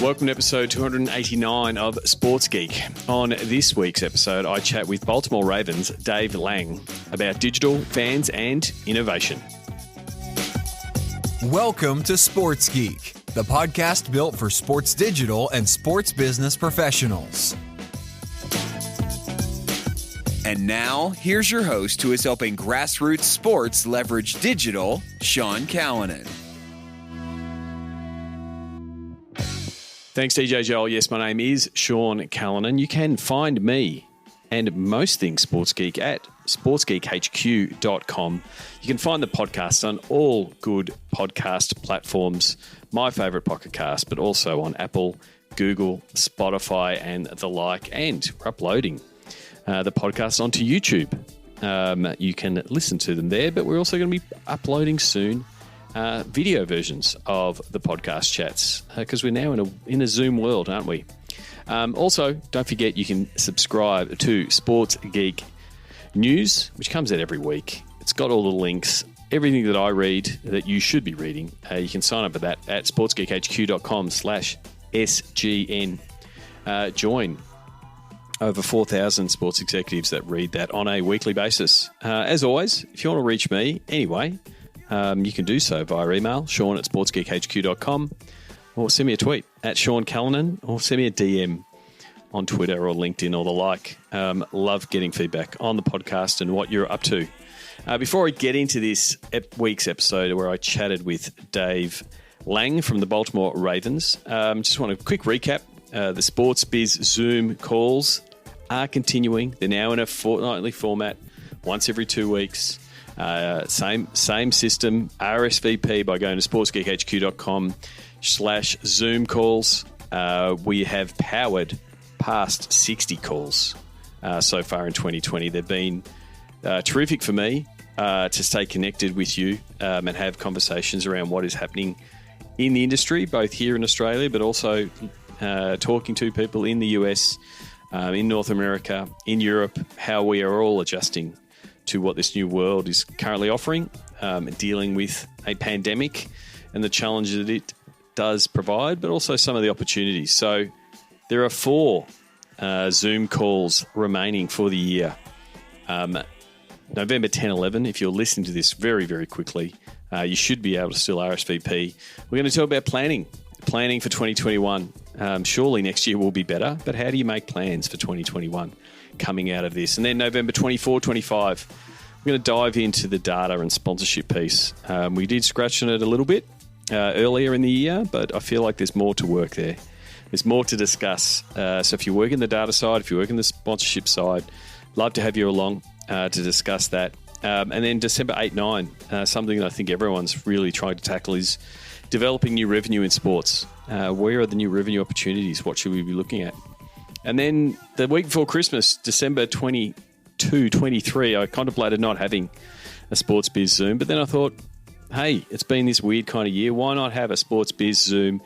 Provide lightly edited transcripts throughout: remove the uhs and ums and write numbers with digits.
Welcome to episode 289 of Sports Geek. On this week's episode, I chat with Baltimore Ravens' Dave Lang about digital, fans, and innovation. Welcome to Sports Geek, the podcast built for sports digital and sports business professionals. And now, here's your host who is helping grassroots sports leverage digital, Sean Callanan. Thanks, DJ Joel. Yes, my name is Sean Callanan. You can find me and most things Sports Geek at sportsgeekhq.com. You can find the podcast on all good podcast platforms, my favourite Pocket Cast, but also on Apple, Google, Spotify, and the like. And we're uploading the podcast onto YouTube. You can listen to them there, but we're also going to be uploading soon video versions of the podcast chats because we're now in a Zoom world, aren't we? Also, don't forget you can subscribe to Sports Geek News, which comes out every week. It's got all the links, everything that I read that you should be reading. You can sign up for that at sportsgeekhq.com/SGN. Join over 4,000 sports executives that read that on a weekly basis. As always, if you want to reach me anyway, you can do so via email, Sean at sportsgeekhq.com, or send me a tweet at Sean Callanan, or send me a DM on Twitter or LinkedIn or the like. Love getting feedback on the podcast and what you're up to. Before I get into this week's episode where I chatted with Dave Lang from the Baltimore Ravens, just want a quick recap. The Sports Biz Zoom calls are continuing. They're now in a fortnightly format, once every 2 weeks. Same system, RSVP by going to sportsgeekhq.com/Zoom calls. We have powered past 60 calls so far in 2020. They've been terrific for me to stay connected with you and have conversations around what is happening in the industry, both here in Australia, but also talking to people in the US, in North America, in Europe, how we are all adjusting to what this new world is currently offering, dealing with a pandemic and the challenges that it does provide, but also some of the opportunities. So there are 4 Zoom calls remaining for the year. November 10, 11, if you're listening to this very, very quickly, you should be able to still RSVP. We're going to talk about planning for 2021. Surely next year will be better, but how do you make plans for 2021 coming out of this? And then November 24, 25, we're going to dive into the data and sponsorship piece. We did scratch on it a little bit earlier in the year, but I feel like there's more to work there. There's more to discuss. So if you work in the data side, if you work in the sponsorship side, love to have you along to discuss that. And then December 8, 9, something that I think everyone's really trying to tackle is developing new revenue in sports. Where are the new revenue opportunities? What should we be looking at? And then the week before Christmas, December 22, 23, I contemplated not having a Sports Biz Zoom. But then I thought, hey, it's been this weird kind of year. Why not have a Sports Biz Zoom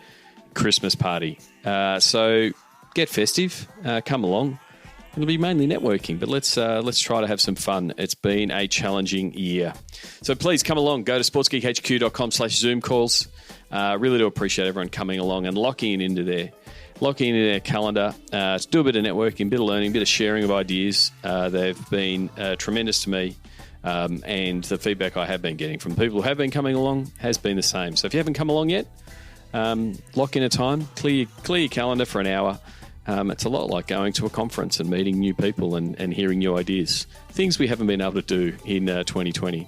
Christmas party? So get festive. Come along. It'll be mainly networking, but let's try to have some fun. It's been a challenging year. So please come along. Go to sportsgeekhq.com/Zoom calls. Really do appreciate everyone coming along and locking into their calendar to do a bit of networking, a bit of learning, a bit of sharing of ideas. They've been tremendous to me, and the feedback I have been getting from people who have been coming along has been the same. So if you haven't come along yet, lock in a time, clear your calendar for an hour. It's a lot like going to a conference and meeting new people and hearing new ideas, things we haven't been able to do in 2020.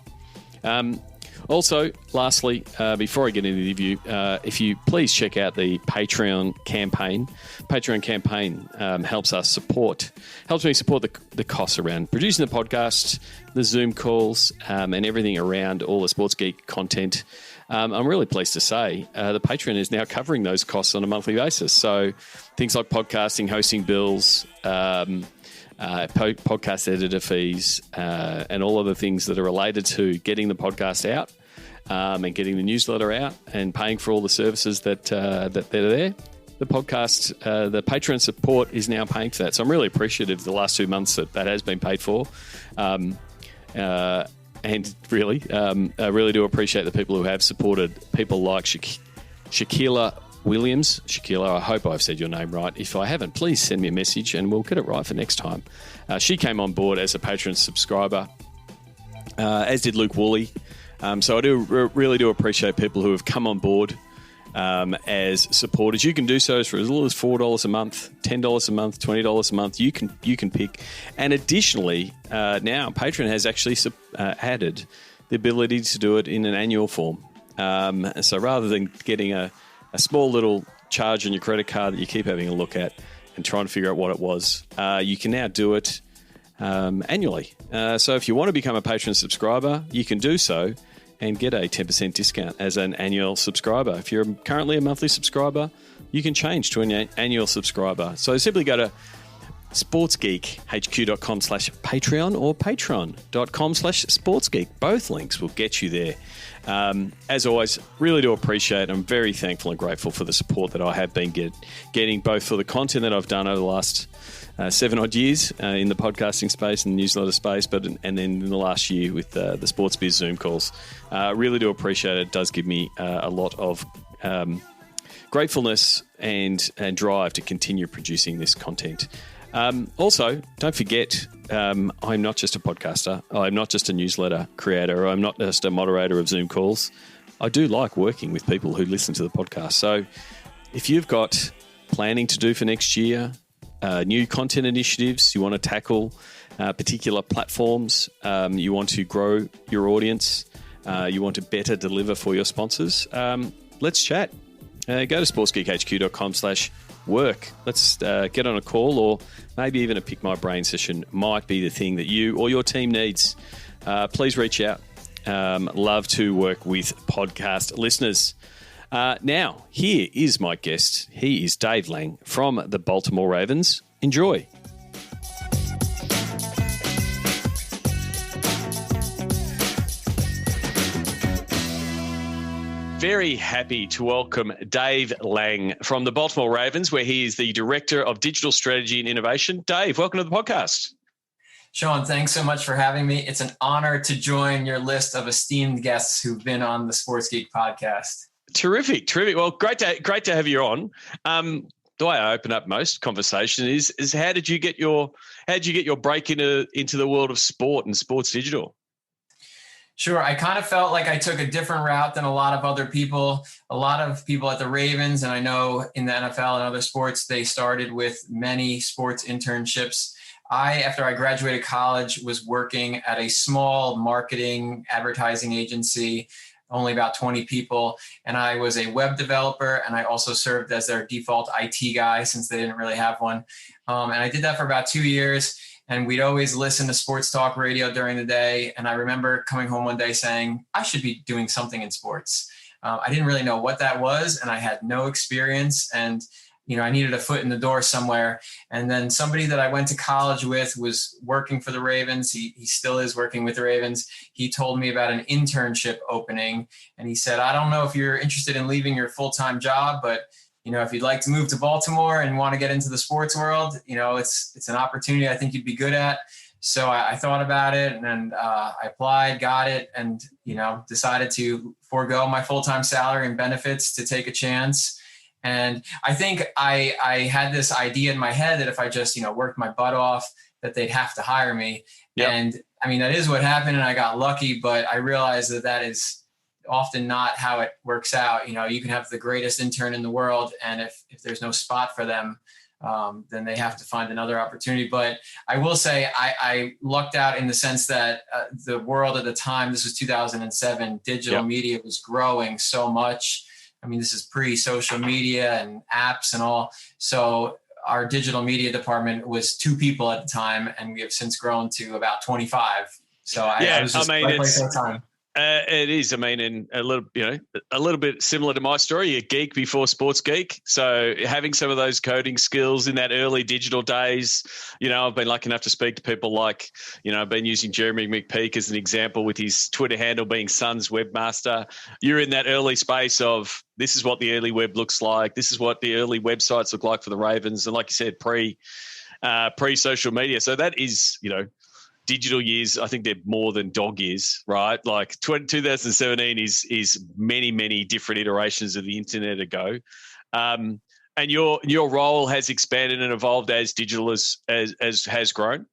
Also, lastly, before I get into the interview, if you please check out the Patreon campaign. Patreon campaign helps me support the costs around producing the podcast, the Zoom calls, and everything around all the Sports Geek content. I'm really pleased to say the Patreon is now covering those costs on a monthly basis. So things like podcasting, hosting bills, podcast editor fees, and all of the things that are related to getting the podcast out and getting the newsletter out and paying for all the services that are there. The podcast, the Patreon support is now paying for that. So I'm really appreciative the last 2 months that has been paid for. And really, I really do appreciate the people who have supported people like Shaquila Williams. Shaquila, I hope I've said your name right. If I haven't, please send me a message and we'll get it right for next time. She came on board as a Patreon subscriber, as did Luke Woolley. So I really do appreciate people who have come on board as supporters. You can do so for as little as $4 a month, $10 a month, $20 a month. You can pick. And additionally, now Patreon has actually added the ability to do it in an annual form. So rather than getting a small little charge on your credit card that you keep having a look at and trying to figure out what it was, you can now do it annually. So if you want to become a Patreon subscriber, you can do so and get a 10% discount as an annual subscriber. If you're currently a monthly subscriber, you can change to an annual subscriber. So simply go to sportsgeekhq.com/Patreon or patreon.com/sportsgeek. Both links will get you there. As always, really do appreciate it. I'm very thankful and grateful for the support that I have been getting, both for the content that I've done over the last 7 odd years in the podcasting space and the newsletter space, and then in the last year with the Sports Biz Zoom calls. Really do appreciate it. It does give me a lot of gratefulness and drive to continue producing this content. Also, don't forget, I'm not just a podcaster. I'm not just a newsletter creator. I'm not just a moderator of Zoom calls. I do like working with people who listen to the podcast. So if you've got planning to do for next year, new content initiatives, you want to tackle particular platforms, you want to grow your audience, you want to better deliver for your sponsors, let's chat. Go to sportsgeekhq.com/work. Let's get on a call, or maybe even a Pick My Brain session might be the thing that you or your team needs. Please reach out. Love to work with podcast listeners. Now, here is my guest. He is Dave Lang from the Baltimore Ravens. Enjoy. Very happy to welcome Dave Lang from the Baltimore Ravens, where he is the Director of Digital Strategy and Innovation. Dave, welcome to the podcast. Sean, thanks so much for having me. It's an honor to join your list of esteemed guests who've been on the Sports Geek podcast. Terrific. Well, great to have you on. The way I open up most conversation is how did you get your break into the world of sport and sports digital? Sure. I kind of felt like I took a different route than a lot of other people. A lot of people at the Ravens, and I know in the NFL and other sports, they started with many sports internships. After I graduated college, was working at a small marketing advertising agency, only about 20 people. And I was a web developer, and I also served as their default IT guy since they didn't really have one. And I did that for about 2 years. And we'd always listen to sports talk radio during the day. And I remember coming home one day saying, I should be doing something in sports. I didn't really know what that was, and I had no experience. And, I needed a foot in the door somewhere. And then somebody that I went to college with was working for the Ravens. He still is working with the Ravens. He told me about an internship opening. And he said, I don't know if you're interested in leaving your full-time job, but if you'd like to move to Baltimore and want to get into the sports world, it's an opportunity I think you'd be good at. So I thought about it, and I applied, got it, and, decided to forego my full-time salary and benefits to take a chance. And I think I had this idea in my head that if I just, worked my butt off, that they'd have to hire me. Yep. And I mean, that is what happened, and I got lucky, but I realized that is often not how it works out. You can have the greatest intern in the world, and if there's no spot for them, then they have to find another opportunity. But I will say I lucked out in the sense that the world at the time, this was 2007, digital media was growing so much. I mean, this is pre-social media and apps and all. So our digital media department was 2 people at the time, and we have since grown to about 25. So I was just right place at the time. It is. I mean, and a little bit similar to my story. You're geek before sports geek. So having some of those coding skills in that early digital days, I've been lucky enough to speak to people like, I've been using Jeremy McPeak as an example with his Twitter handle being Suns Webmaster. You're in that early space of this is what the early web looks like. This is what the early websites look like for the Ravens. And like you said, pre-social media. So that is, digital years, I think they're more than dog years, right? Like 2017 is many, many different iterations of the internet ago. And your role has expanded and evolved as digital as has grown.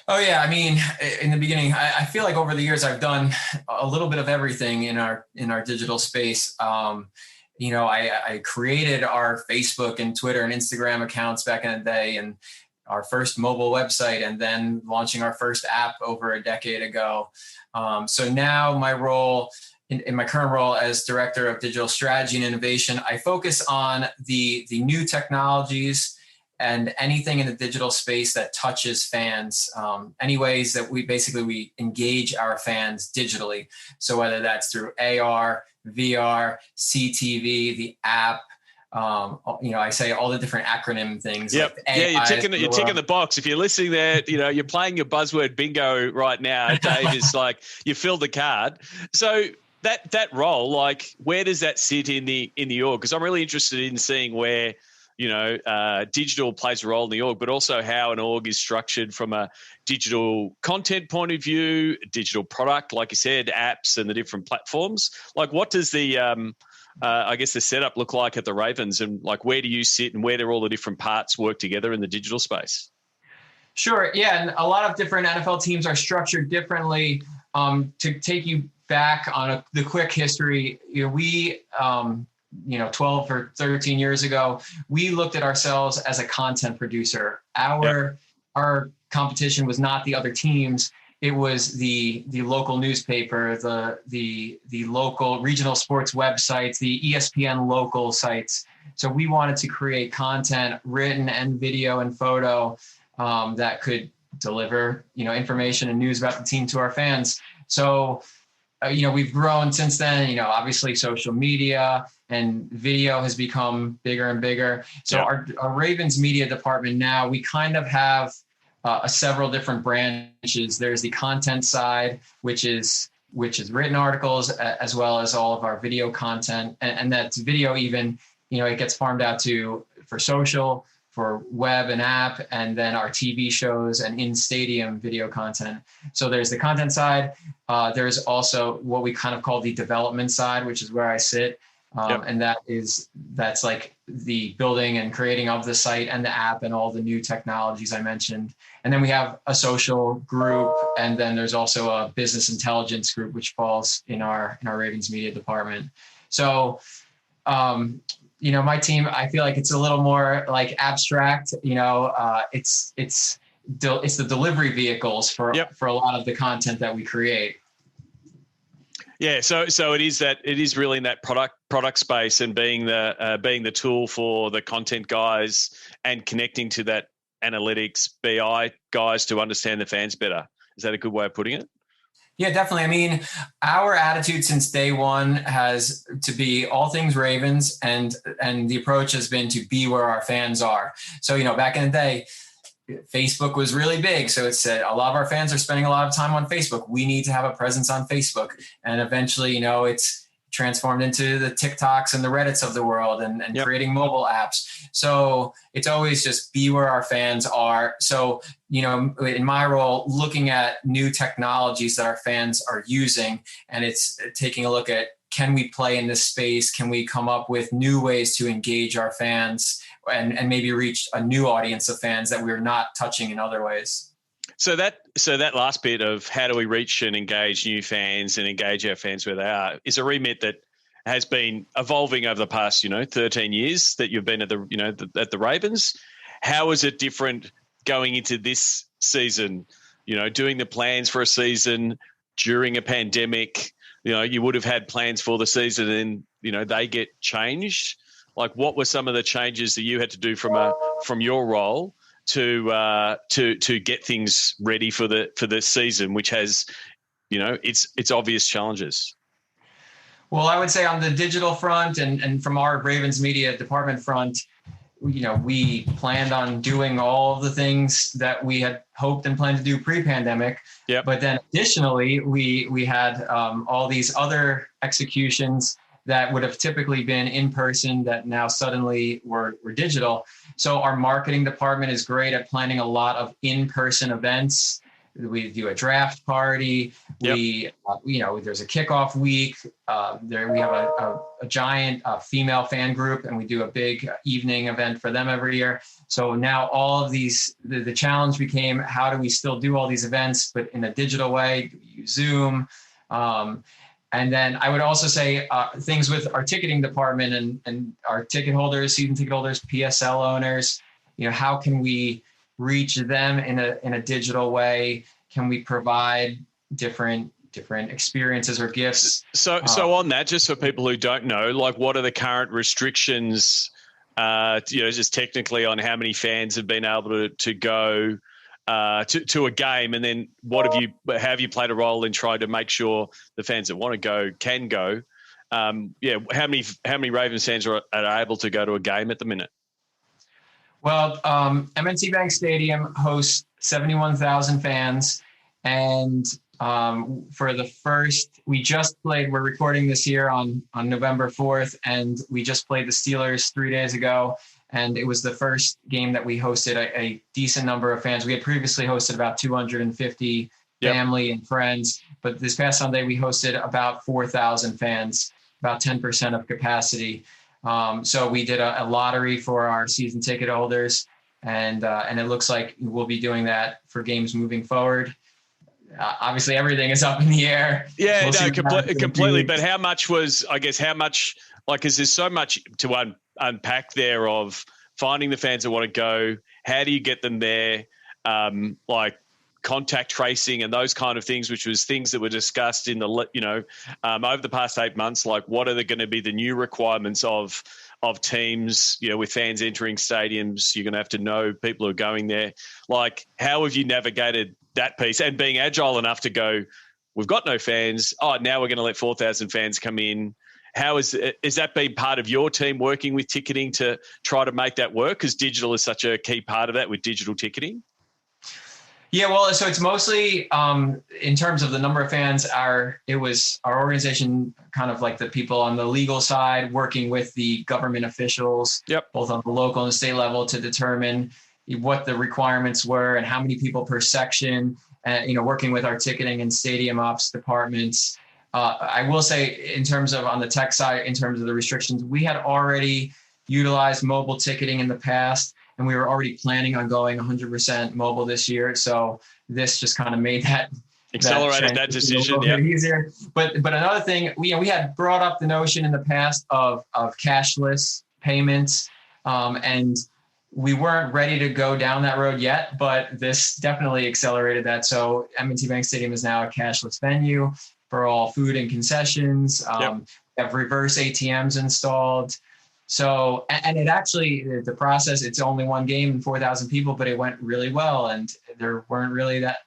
Oh yeah, I mean, in the beginning, I feel like over the years I've done a little bit of everything in our digital space. I created our Facebook and Twitter and Instagram accounts back in the day, and our first mobile website, and then launching our first app over a decade ago. So now my role, in my current role as Director of Digital Strategy and Innovation, I focus on the new technologies and anything in the digital space that touches fans, any ways that we engage our fans digitally. So whether that's through AR, VR, CTV, the app, I say all the different acronym things. Yep. Like you're ticking the box. If you're listening there, you're playing your buzzword bingo right now. Dave is like, you filled the card. So that role, like, where does that sit in the org? Because I'm really interested in seeing where digital plays a role in the org, but also how an org is structured from a digital content point of view, digital product, like you said, apps and the different platforms. Like, what does the the setup look like at the Ravens, and like, where do you sit and where do all the different parts work together in the digital space? Sure. Yeah. And a lot of different NFL teams are structured differently. To take you back on the quick history, we 12 or 13 years ago, we looked at ourselves as a content producer. Our competition was not the other teams. It was the local newspaper, the local regional sports websites, the ESPN local sites. So we wanted to create content, written and video and photo, that could deliver, information and news about the team to our fans. So, we've grown since then. Obviously social media and video has become bigger and bigger. So our Ravens media department now, we kind of have several different branches. There's the content side, which is written articles, as well as all of our video content. And that's video even, it gets farmed out for social, for web and app, and then our TV shows and in-stadium video content. So there's the content side. There's also what we kind of call the development side, which is where I sit. And that's like the building and creating of the site and the app and all the new technologies I mentioned. And then we have a social group, and then there's also a business intelligence group, which falls in our Ravens media department. So, my team, I feel like it's a little more like abstract. It's the delivery vehicles for a lot of the content that we create. Yeah, so it is really in that product space, and being the tool for the content guys and connecting to that analytics BI guys to understand the fans better. Is that a good way of putting it? Yeah, definitely. I mean, our attitude since day one has to be all things Ravens, and the approach has been to be where our fans are. So, back in the day, Facebook was really big. So it said a lot of our fans are spending a lot of time on Facebook. We need to have a presence on Facebook. And eventually, it's transformed into the TikToks and the Reddits of the world, and creating mobile apps. So it's always just be where our fans are. So, in my role, looking at new technologies that our fans are using, and it's taking a look at, can we play in this space? Can we come up with new ways to engage our fans and maybe reach a new audience of fans that we're not touching in other ways? So that last bit of how do we reach and engage new fans and engage our fans where they are is a remit that has been evolving over the past, 13 years that you've been at the Ravens. How is it different going into this season? Doing the plans for a season during a pandemic. You would have had plans for the season, and they get changed. Like, what were some of the changes that you had to do from your role to get things ready for the season, which has, its obvious challenges? Well, I would say on the digital front and from our Ravens media department front, we planned on doing all of the things that we had hoped and planned to do pre-pandemic. Yep. But then additionally, we had all these other executions that would have typically been in person that now suddenly were digital. So our marketing department is great at planning a lot of in-person events We do a draft party. We, there's a kickoff week. There we have a giant female fan group, and we do a big evening event for them every year. So now all of these, the challenge became, how do we still do all these events, but in a digital way? Do we use Zoom? And then I would also say things with our ticketing department and our ticket holders, season ticket holders, PSL owners. How can we reach them in a digital way? Can we provide different experiences or gifts? So on that, just for people who don't know, like, what are the current restrictions? Just technically on how many fans have been able to go to a game, and then have you played a role in trying to make sure the fans that want to go can go? How many Ravens fans are able to go to a game at the minute? Well, M&T Bank Stadium hosts 71,000 fans, and for the first, we just played. We're recording this here on November 4th, and we just played the Steelers 3 days ago. And it was the first game that we hosted a decent number of fans. We had previously hosted about 250 family and friends, but this past Sunday we hosted about 4,000 fans, about 10% of capacity. So we did a lottery for our season ticket holders, and it looks like we'll be doing that for games moving forward. Obviously, everything is up in the air. Yeah, completely. But how much, because there's so much to unpack there of finding the fans that want to go. How do you get them there? Like contact tracing and those kind of things, which was things that were discussed in the, over the past 8 months. Like, what are going to be the new requirements of teams, with fans entering stadiums? You're going to have to know people who are going there. Like, how have you navigated that piece and being agile enough to go, we've got no fans. Oh, now we're going to let 4,000 fans come in. How is that been part of your team working with ticketing to try to make that work? Because digital is such a key part of that with digital ticketing. Yeah, well, so it's mostly in terms of the number of fans. It was our organization, kind of like the people on the legal side, working with the government officials, both on the local and state level, to determine what the requirements were and how many people per section. Working with our ticketing and stadium ops departments. I will say, in terms of on the tech side, in terms of the restrictions, we had already utilized mobile ticketing in the past, and we were already planning on going 100% mobile this year. So this just kind of made that accelerated that decision. Yeah, easier. But another thing, we had brought up the notion in the past of cashless payments, and we weren't ready to go down that road yet, but this definitely accelerated that. So M&T Bank Stadium is now a cashless venue for all food and concessions. We have reverse ATMs installed. So, and it actually, the process, it's only one game and 4,000 people, but it went really well. And there weren't really that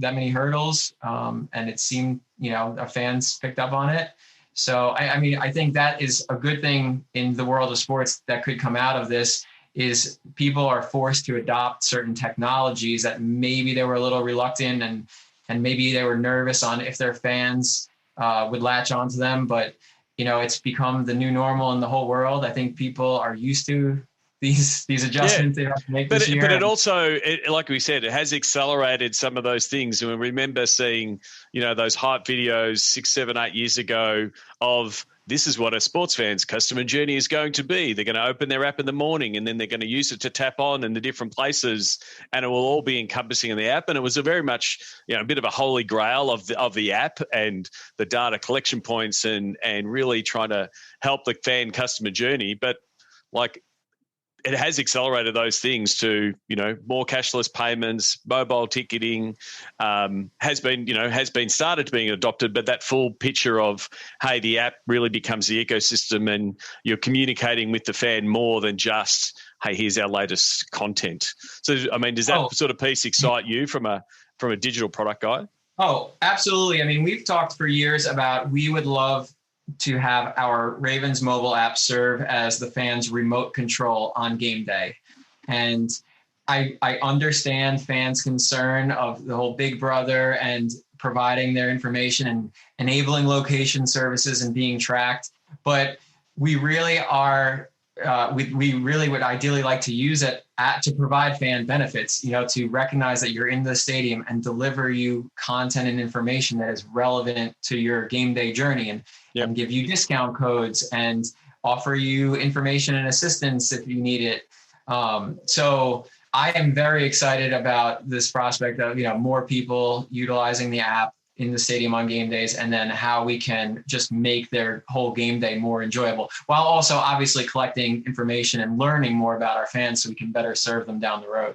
many hurdles. And it seemed, our fans picked up on it. So, I think that is a good thing in the world of sports that could come out of this, is people are forced to adopt certain technologies that maybe they were a little reluctant and maybe they were nervous on if their fans would latch onto them. But, it's become the new normal in the whole world. I think people are used to these adjustments they have to make this year. But it also, like we said, it has accelerated some of those things. And we remember seeing, those hype videos 6, 7, 8 years ago of, this is what a sports fan's customer journey is going to be. They're going to open their app in the morning, and then they're going to use it to tap on in the different places, and it will all be encompassing in the app. And it was a very much, a bit of a holy grail of the app and the data collection points and really trying to help the fan customer journey. But like, it has accelerated those things to, more cashless payments, mobile ticketing has been started to being adopted, but that full picture of, hey, the app really becomes the ecosystem and you're communicating with the fan more than just, hey, here's our latest content. So, does that sort of piece excite you from a digital product guy? Oh, absolutely. We've talked for years about, we would love to have our Ravens mobile app serve as the fans' remote control on game day. And I understand fans' concern of the whole Big Brother and providing their information and enabling location services and being tracked. But we really are we really would ideally like to use it to provide fan benefits, to recognize that you're in the stadium and deliver you content and information that is relevant to your game day journey, and give you discount codes and offer you information and assistance if you need it. So I am very excited about this prospect of, more people utilizing the app in the stadium on game days, and then how we can just make their whole game day more enjoyable, while also obviously collecting information and learning more about our fans so we can better serve them down the road.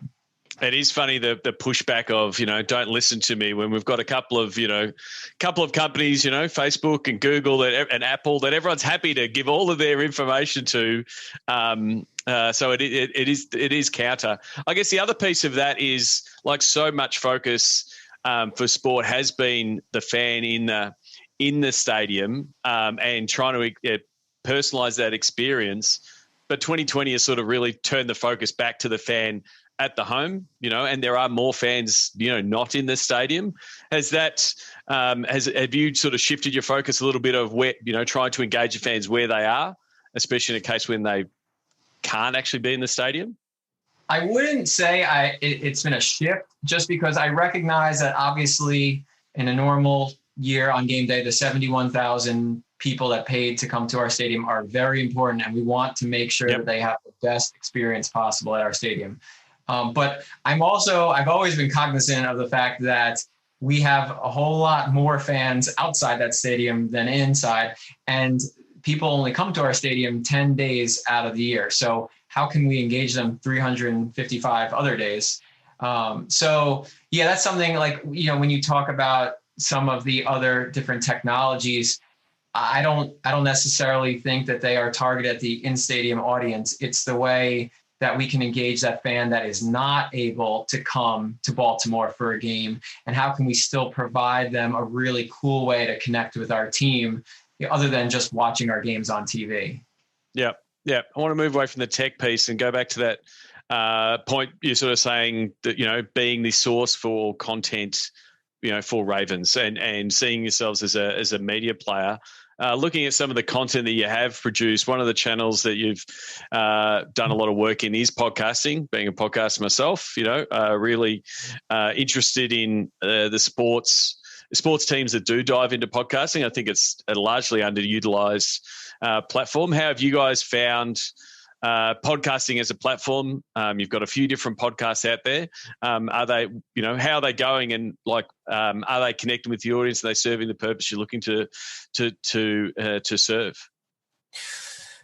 It is funny, the pushback of, don't listen to me, when we've got a couple of companies, Facebook and Google and Apple, that everyone's happy to give all of their information to. So it is counter. I guess the other piece of that is, like, so much focus for sport has been the fan in the stadium, and trying to personalize that experience. But 2020 has sort of really turned the focus back to the fan at the home, and there are more fans, not in the stadium. Have you sort of shifted your focus a little bit of where, trying to engage your fans where they are, especially in a case when they can't actually be in the stadium? I wouldn't say it's been a shift, just because I recognize that obviously in a normal year on game day, the 71,000 people that paid to come to our stadium are very important, and we want to make sure that they have the best experience possible at our stadium. But I've always been cognizant of the fact that we have a whole lot more fans outside that stadium than inside, and people only come to our stadium 10 days out of the year. So how can we engage them 355 other days? That's something like, when you talk about some of the other different technologies, I don't necessarily think that they are targeted at the in-stadium audience. It's the way that we can engage that fan that is not able to come to Baltimore for a game, and how can we still provide them a really cool way to connect with our team, other than just watching our games on TV. Yeah. I want to move away from the tech piece and go back to that point you're sort of saying, that, being the source for content, for Ravens, and seeing yourselves as a media player. Looking at some of the content that you have produced, one of the channels that you've done a lot of work in is podcasting. Being a podcaster myself, really interested in the sports teams that do dive into podcasting. I think it's a largely underutilized platform. How have you guys found podcasting as a platform? You've got a few different podcasts out there. Are they, how are they going, and are they connecting with the audience? Are they serving the purpose you're looking to serve?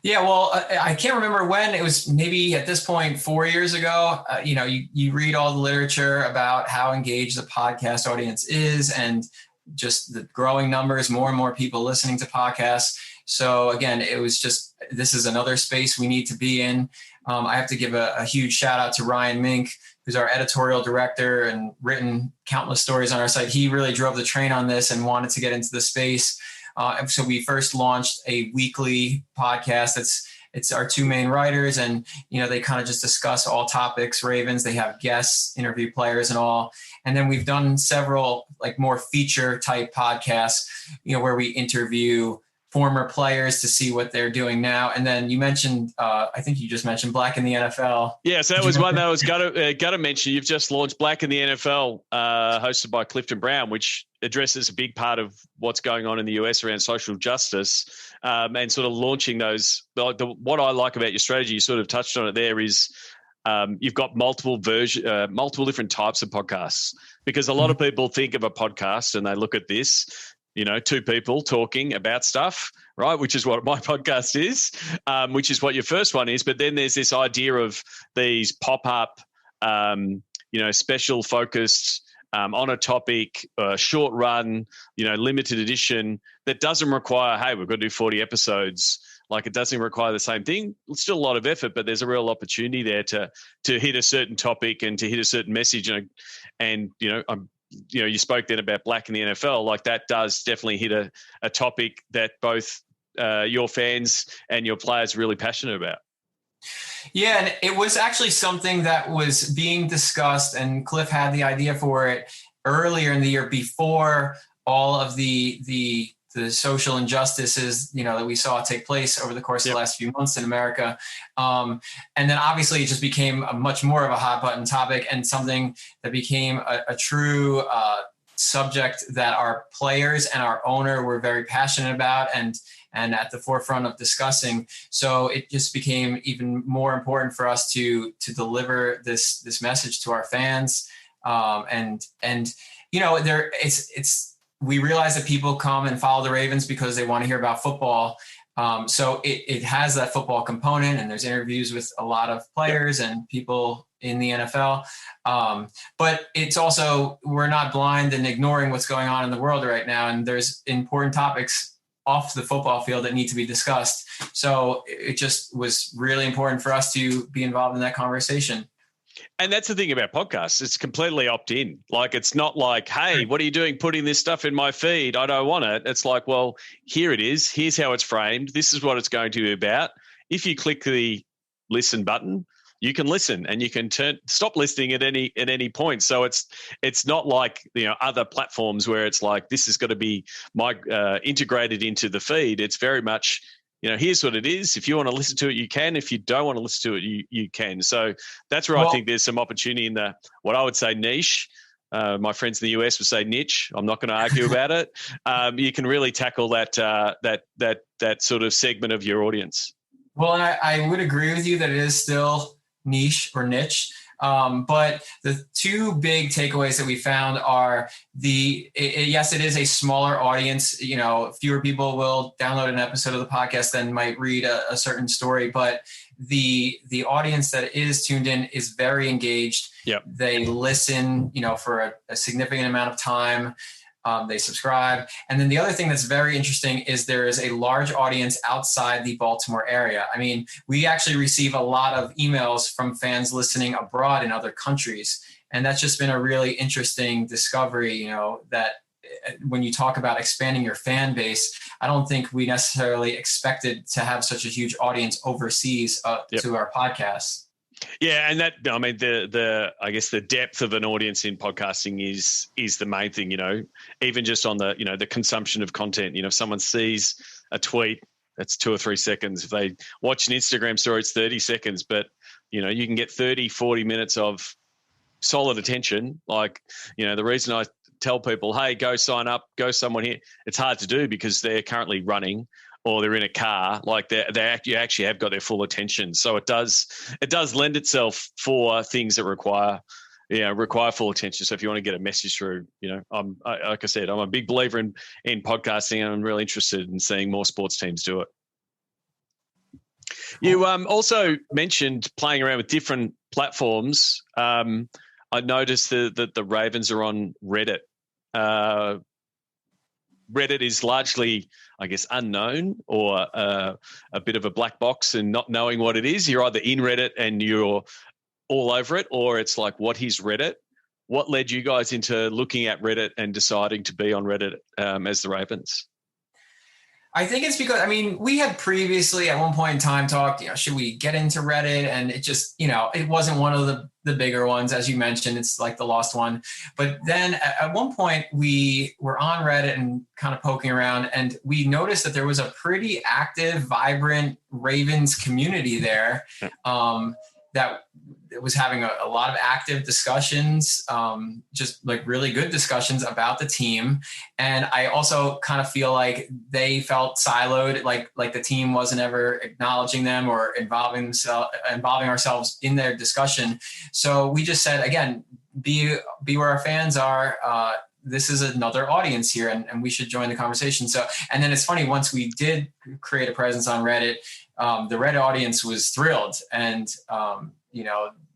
Yeah, well, I can't remember when. It was maybe at this point 4 years ago. You read all the literature about how engaged the podcast audience is, and just the growing numbers, more and more people listening to podcasts. So again, it was just, this is another space we need to be in. I have to give a huge shout out to Ryan Mink, who's our editorial director and written countless stories on our site. He really drove the train on this and wanted to get into the space. So we first launched a weekly podcast. It's our two main writers, and they kind of just discuss all topics Ravens. They have guests, interview players, and all. And then we've done several more feature type podcasts, where we interview former players to see what they're doing now. And then you mentioned, I think you just mentioned Black in the NFL. Yeah, so that was one that I was going to mention. You've just launched Black in the NFL, hosted by Clifton Brown, which addresses a big part of what's going on in the US around social justice, and sort of launching those. What I like about your strategy, you sort of touched on it there, is you've got multiple different types of podcasts, because a lot of people think of a podcast and they look at this, two people talking about stuff, right? Which is what my podcast is, which is what your first one is. But then there's this idea of these pop-up, special focused, on a topic, short run, limited edition, that doesn't require, hey, we've got to do 40 episodes. It doesn't require the same thing. It's still a lot of effort, but there's a real opportunity there to hit a certain topic and to hit a certain message. And you spoke then about Black in the NFL. That does definitely hit a topic that both your fans and your players are really passionate about. Yeah, and it was actually something that was being discussed, and Cliff had the idea for it earlier in the year, before all of the social injustices, that we saw take place over the course of the last few months in America. And then obviously it just became a much more of a hot button topic and something that became a true subject that our players and our owner were very passionate about and at the forefront of discussing. So it just became even more important for us to deliver this message to our fans. We realize that people come and follow the Ravens because they want to hear about football. So it has that football component, and there's interviews with a lot of players and people in the NFL. But it's also, we're not blind and ignoring what's going on in the world right now. And there's important topics off the football field that need to be discussed. So it just was really important for us to be involved in that conversation. And that's the thing about podcasts. It's completely opt-in. Like, it's not like, hey, what are you doing putting this stuff in my feed? I don't want it. It's like, well, here it is. Here's how it's framed. This is what it's going to be about. If you click the listen button, you can listen and you can stop listening at any point. So it's not like other platforms where it's like this is going to be integrated into the feed. It's very much here's what it is. If you want to listen to it, you can. If you don't want to listen to it, you can. So that's where I think there's some opportunity in the what I would say niche. My friends in the US would say niche. I'm not going to argue about it. You can really tackle that sort of segment of your audience. Well, and I would agree with you that it is still niche or niche. But the two big takeaways that we found are yes, it is a smaller audience. Fewer people will download an episode of the podcast than might read a certain story, but the audience that is tuned in is very engaged. Yep. They listen, for a significant amount of time. They subscribe. And then the other thing that's very interesting is there is a large audience outside the Baltimore area. I mean, we actually receive a lot of emails from fans listening abroad in other countries. And that's just been a really interesting discovery, that when you talk about expanding your fan base, I don't think we necessarily expected to have such a huge audience overseas to our podcasts. Yeah, and I guess the depth of an audience in podcasting is the main thing. Even just on the consumption of content. If someone sees a tweet, that's 2 or 3 seconds. If they watch an Instagram story, it's 30 seconds. But you can get 30, 40 minutes of solid attention. Like the reason I tell people, hey, go sign up, go someone here. It's hard to do because they're currently running or they're in a car, like you actually have got their full attention. So it does lend itself for things that require full attention. So if you want to get a message through, like I said, I'm a big believer in podcasting, and I'm really interested in seeing more sports teams do it. You also mentioned playing around with different platforms. I noticed that the Ravens are on Reddit. Reddit is largely, I guess, unknown or a bit of a black box and not knowing what it is. You're either in Reddit and you're all over it, or it's like, what is Reddit? What led you guys into looking at Reddit and deciding to be on Reddit as the Ravens? I think it's because, we had previously at one point in time talked, should we get into Reddit? And it just, it wasn't one of the bigger ones. As you mentioned, it's like the lost one. But then at one point we were on Reddit and kind of poking around, and we noticed that there was a pretty active, vibrant Ravens community there that was having a lot of active discussions, just like really good discussions about the team. And I also kind of feel like they felt siloed, like the team wasn't ever acknowledging them or involving ourselves in their discussion. So we just said, again, be where our fans are. This is another audience here, and we should join the conversation. So, and then it's funny, once we did create a presence on Reddit, the Reddit audience was thrilled, and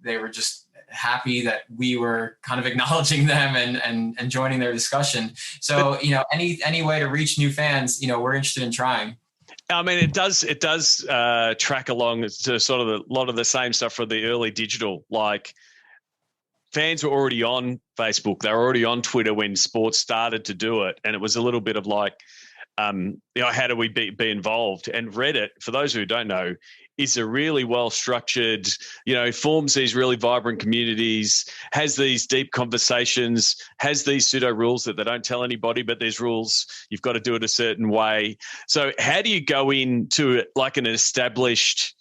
they were just happy that we were kind of acknowledging them and joining their discussion. So, any way to reach new fans, we're interested in trying. It does track along to sort of a lot of the same stuff for the early digital. Like, fans were already on Facebook. They were already on Twitter when sports started to do it. And it was a little bit of like how do we be involved? And Reddit, for those who don't know, is a really well-structured, forms these really vibrant communities, has these deep conversations, has these pseudo rules that they don't tell anybody, but there's rules. You've got to do it a certain way. So how do you go into like an established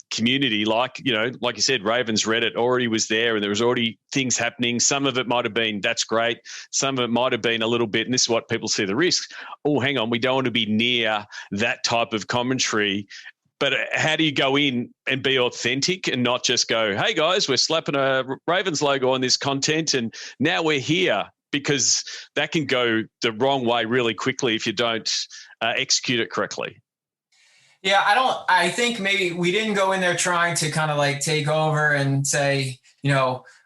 community, like you said, Ravens Reddit already was there and there was already things happening. Some of it might have been, that's great. Some of it might have been a little bit, and this is what people see the risks. Oh, hang on, we don't want to be near that type of commentary. But how do you go in and be authentic and not just go, hey guys, we're slapping a Ravens logo on this content and now we're here? Because that can go the wrong way really quickly if you don't execute it correctly. Yeah, I think maybe we didn't go in there trying to kind of like take over and say,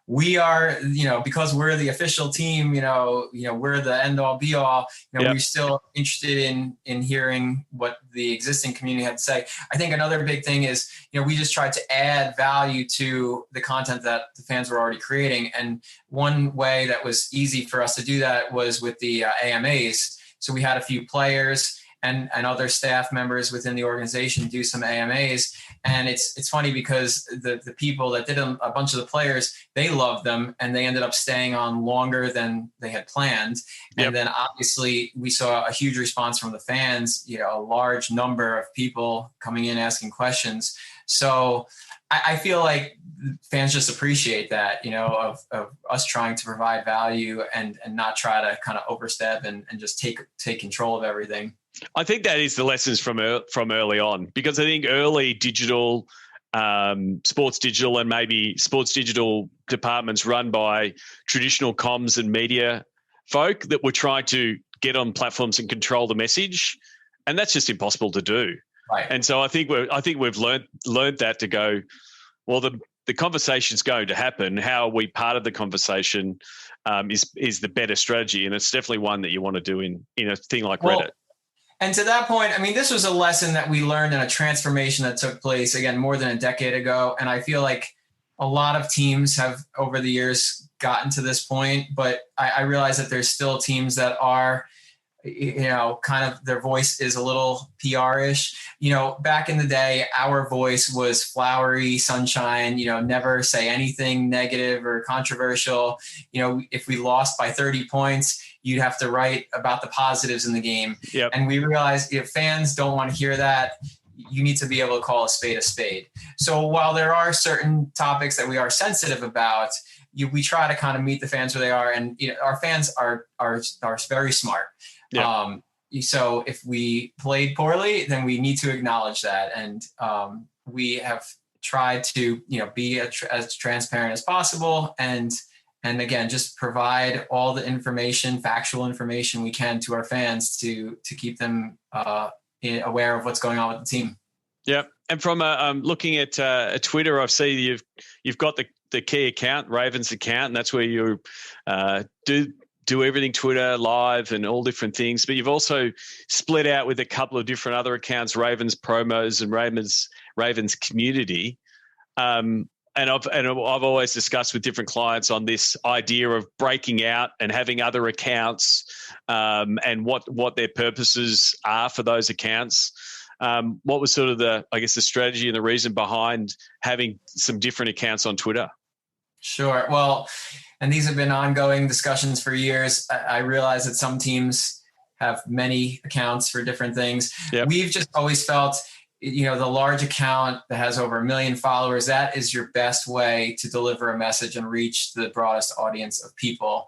we are, because we're the official team, we're the end all be all, we're still interested in hearing what the existing community had to say. I think another big thing is, we just tried to add value to the content that the fans were already creating. And one way that was easy for us to do that was with the AMAs. So we had a few players and other staff members within the organization do some AMAs. And it's funny because the people that did them, a bunch of the players, they loved them and they ended up staying on longer than they had planned. And then obviously we saw a huge response from the fans, a large number of people coming in asking questions. So I feel like fans just appreciate that, of us trying to provide value and not try to kind of overstep and just take control of everything. I think that is the lessons from early on, because I think early digital, sports digital and maybe sports digital departments run by traditional comms and media folk that were trying to get on platforms and control the message, and that's just impossible to do. Right. And so I think we've learned that to go, well, the conversation's going to happen. How are we part of the conversation is the better strategy, and it's definitely one that you want to do in a thing like Reddit. And to that point, this was a lesson that we learned in a transformation that took place, again, more than a decade ago. And I feel like a lot of teams have over the years gotten to this point, but I realize that there's still teams that are, kind of their voice is a little PR-ish. Back in the day, our voice was flowery, sunshine, never say anything negative or controversial. If we lost by 30 points, you'd have to write about the positives in the game. Yep. And we realized if fans don't want to hear that, you need to be able to call a spade a spade. So while there are certain topics that we are sensitive about, we try to kind of meet the fans where they are. And our fans are very smart. Yep. So if we played poorly, then we need to acknowledge that. And we have tried to, be as transparent as possible. And again, just provide all the information, factual information we can to our fans to keep them aware of what's going on with the team. Yeah. And from looking at Twitter, I've seen you've got the key account, Ravens account, and that's where you do everything Twitter live and all different things. But you've also split out with a couple of different other accounts, Ravens promos and Ravens community. And I've always discussed with different clients on this idea of breaking out and having other accounts and what their purposes are for those accounts. What was sort of the strategy and the reason behind having some different accounts on Twitter? Sure. Well, and these have been ongoing discussions for years. I realize that some teams have many accounts for different things. Yep. We've just always felt, the large account that has over 1 million followers, that is your best way to deliver a message and reach the broadest audience of people.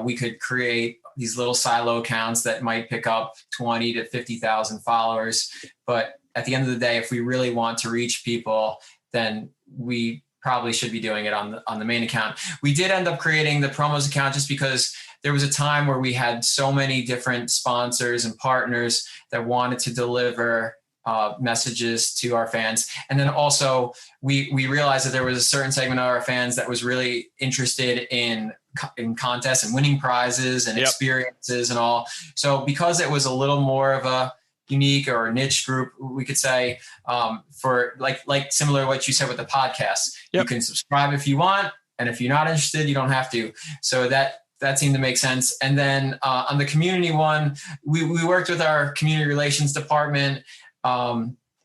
We could create these little silo accounts that might pick up 20 to 50,000 followers. But at the end of the day, if we really want to reach people, then we probably should be doing it on the main account. We did end up creating the promos account just because there was a time where we had so many different sponsors and partners that wanted to deliver messages to our fans. And then also we realized that there was a certain segment of our fans that was really interested in contests and winning prizes and experiences and all. So because it was a little more of a unique or niche group, we could say, for like similar to what you said with the podcast, you can subscribe if you want. And if you're not interested, you don't have to. So that that seemed to make sense. And then on the community one, we worked with our community relations department.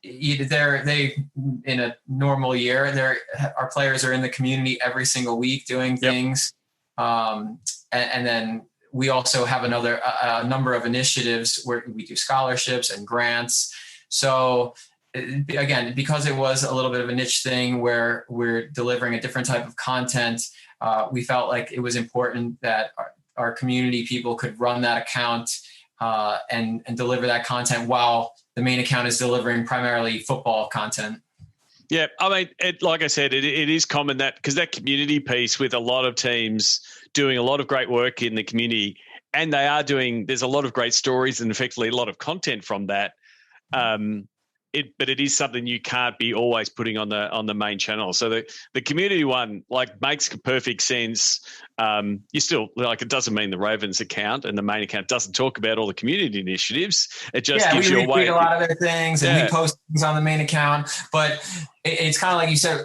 They in a normal year, our players are in the community every single week doing things. And then we also have a number of initiatives where we do scholarships and grants. So again, because it was a little bit of a niche thing where we're delivering a different type of content, we felt like it was important that our community people could run that account and deliver that content while the main account is delivering primarily football content. Yeah, I mean, like I said, it is common that because that community piece with a lot of teams doing a lot of great work in the community, and there's a lot of great stories and effectively a lot of content from that. But it is something you can't be always putting on the main channel. So the community one makes perfect sense. You still it doesn't mean the Ravens account and the main account doesn't talk about all the community initiatives. It just gives you a way. We retweet a lot of their things and we post things on the main account. But it's kind of like you said,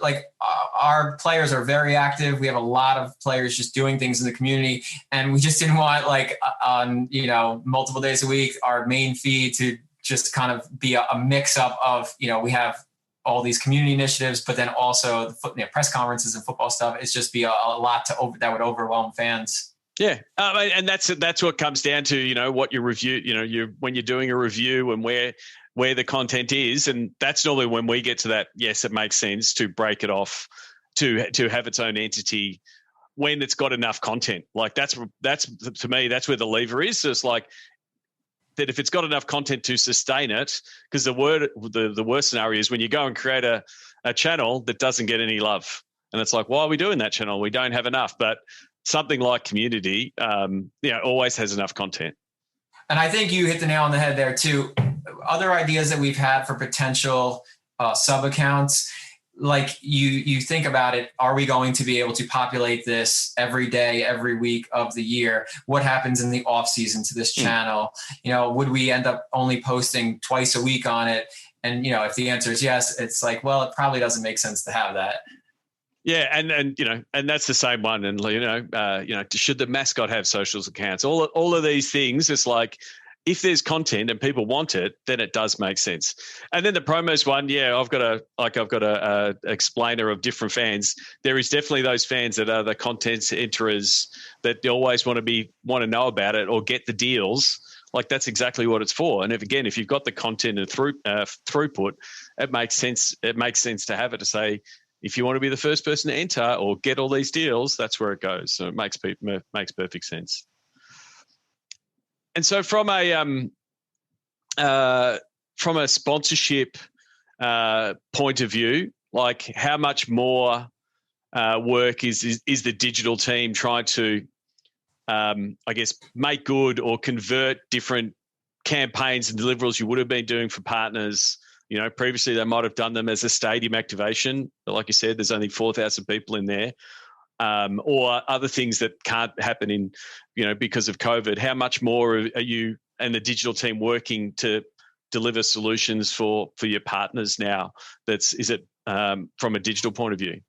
our players are very active. We have a lot of players just doing things in the community, and we just didn't want on multiple days a week our main feed to just kind of be a mix up of, we have all these community initiatives, but then also the press conferences and football stuff. It's just be a lot that would overwhelm fans. Yeah. And that's what comes down to, what you review, when you're doing a review and where the content is. And that's normally when we get to that. Yes, it makes sense to break it off to have its own entity when it's got enough content. That's to me, that's where the lever is. So it's that if it's got enough content to sustain it, because the worst scenario is when you go and create a channel that doesn't get any love. And it's why are we doing that channel? We don't have enough. But something like community, always has enough content. And I think you hit the nail on the head there too. Other ideas that we've had for potential sub accounts, you think about it, are we going to be able to populate this every day, every week of the year? What happens in the off season to this channel? Would we end up only posting twice a week on it? And, if the answer is yes, it's it probably doesn't make sense to have that. Yeah. And that's the same one. And, should the mascot have socials accounts? All of these things, it's if there's content and people want it, then it does make sense. And then the promos one, I've got a explainer of different fans. There is definitely those fans that are the content enterers that always want to know about it or get the deals. That's exactly what it's for. And if you've got the content and throughput, it makes sense. It makes sense to have it to say, if you want to be the first person to enter or get all these deals, that's where it goes. So it makes perfect sense. And so from a sponsorship point of view, how much more work is the digital team trying to, make good or convert different campaigns and deliverables you would have been doing for partners? Previously they might have done them as a stadium activation, but like you said, there's only 4,000 people in there. Or other things that can't happen in, because of COVID. How much more are you and the digital team working to deliver solutions for your partners now? Is it from a digital point of view?